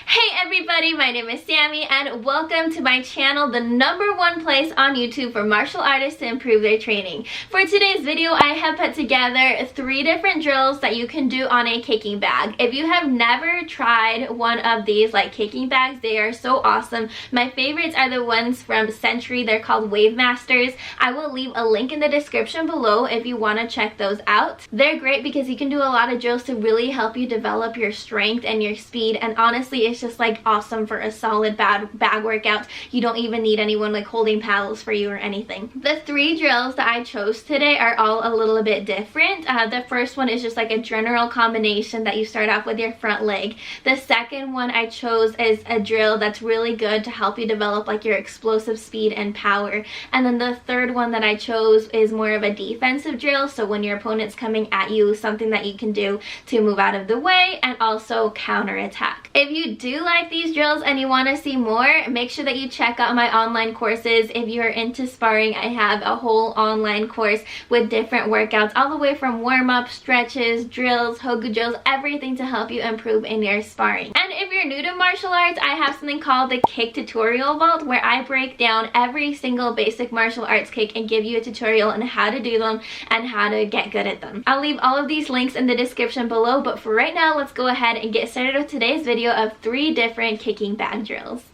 Hey everybody, my name is Sammy and welcome to my channel, the #1 place on YouTube for martial artists to improve their training. For today's video, I have put together 3 different drills that you can do on a kicking bag. If you have never tried one of these like kicking bags, they are so awesome. My favorites are the ones from Samery. They're called Wavemasters. I will leave a link in the description below if you want to check those out. They're great because you can do a lot of drills to really help you develop your strength and your speed, and honestly it's just like awesome for a solid bag workout. You don't even need anyone like holding paddles for you or anything. The 3 drills that I chose today are all a little bit different. The first one is just like a general combination that you start off with your front leg. The second one I chose is a drill that's really good to help you develop like your explosive speed and power. And then the third one that I chose is more of a defensive drill, so when your opponent's coming at you, something that you can do to move out of the way and also counter attack. If you do like these drills and you want to see more, make sure that you check out my online courses. If you're into sparring, I have a whole online course with different workouts all the way from warm-up, stretches, drills, hogu drills, everything to help you improve in your sparring. And if you're new to martial arts, I have something called the Kick Tutorial Vault, where I break down every single basic martial arts kick and give you a tutorial on how to do them and how to get good at them. I'll leave all of these links in the description below, but for right now, let's go ahead and get started with today's video of 3 different kicking bag drills.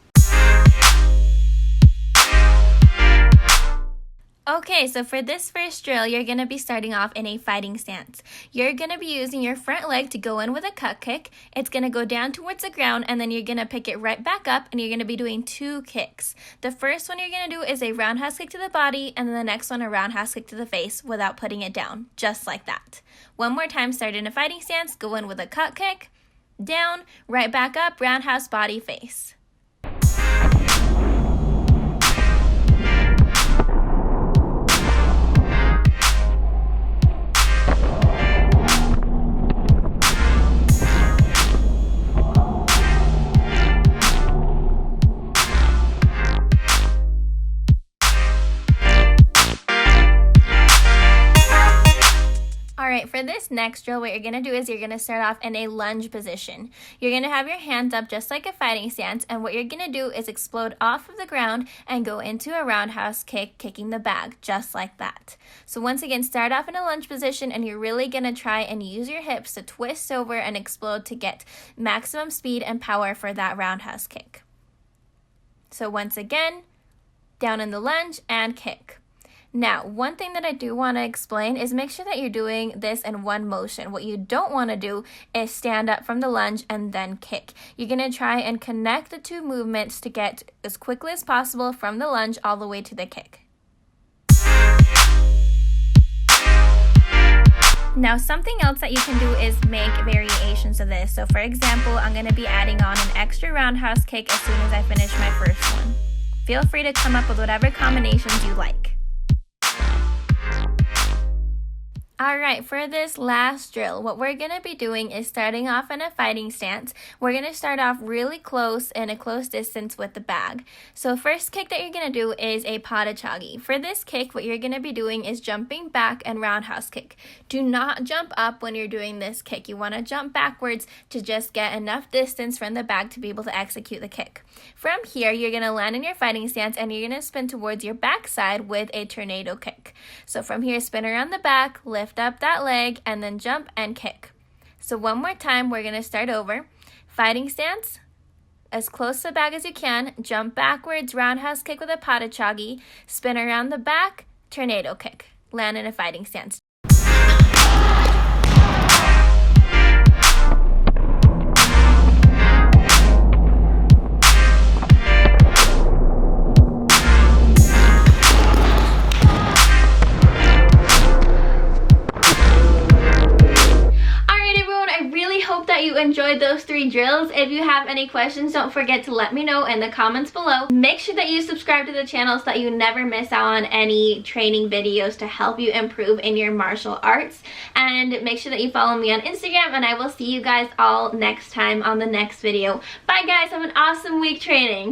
Okay, so for this first drill, you're going to be starting off in a fighting stance. You're going to be using your front leg to go in with a cut kick. It's going to go down towards the ground, and then you're going to pick it right back up, and you're going to be doing 2 kicks. The first one you're going to do is a roundhouse kick to the body, and then the next one a roundhouse kick to the face without putting it down, just like that. One more time, start in a fighting stance, go in with a cut kick, down, right back up, roundhouse, body, face. Alright, for this next drill, what you're going to do is you're going to start off in a lunge position. You're going to have your hands up just like a fighting stance, and what you're going to do is explode off of the ground and go into a roundhouse kick, kicking the bag, just like that. So once again, start off in a lunge position, and you're really going to try and use your hips to twist over and explode to get maximum speed and power for that roundhouse kick. So once again, down in the lunge and kick. Now, one thing that I do want to explain is make sure that you're doing this in one motion. What you don't want to do is stand up from the lunge and then kick. You're going to try and connect the 2 movements to get as quickly as possible from the lunge all the way to the kick. Now, something else that you can do is make variations of this. So for example, I'm going to be adding on an extra roundhouse kick as soon as I finish my first one. Feel free to come up with whatever combinations you like. Alright, for this last drill, what we're going to be doing is starting off in a fighting stance. We're going to start off really close in a close distance with the bag. So first kick that you're going to do is a Poomsae. For this kick, what you're going to be doing is jumping back and roundhouse kick. Do not jump up when you're doing this kick. You want to jump backwards to just get enough distance from the bag to be able to execute the kick. From here, you're going to land in your fighting stance, and you're going to spin towards your backside with a tornado kick. So from here, spin around the back, lift up that leg, and then jump and kick. So one more time, we're going to start over. Fighting stance, as close to the bag as you can, jump backwards, roundhouse kick with a Poomsae, spin around the back, tornado kick, land in a fighting stance. You enjoyed those 3 drills. If you have any questions, don't forget to let me know in the comments below. Make sure that you subscribe to the channel so that you never miss out on any training videos to help you improve in your martial arts. And make sure that you follow me on Instagram, and I will see you guys all next time on the next video. Bye guys, have an awesome week training.